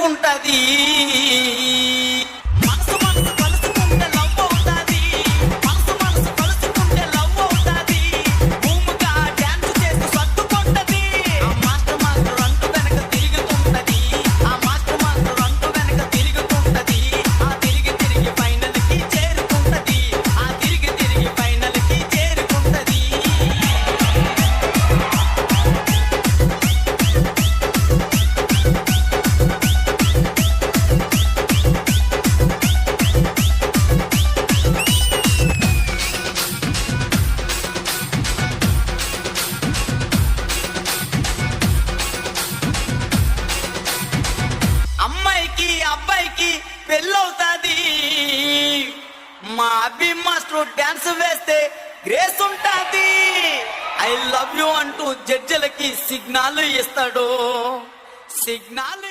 చేసుకుంటది. అమ్మాయికి అబ్బాయికి పెళ్ళవుతాది. మా అభి మాస్టర్ డాన్స్ వేస్తే గ్రేస్ ఉంటాది. ఐ లవ్ యూ అంటూ జడ్జిలకి సిగ్నల్ ఇస్తాడు. సిగ్నల్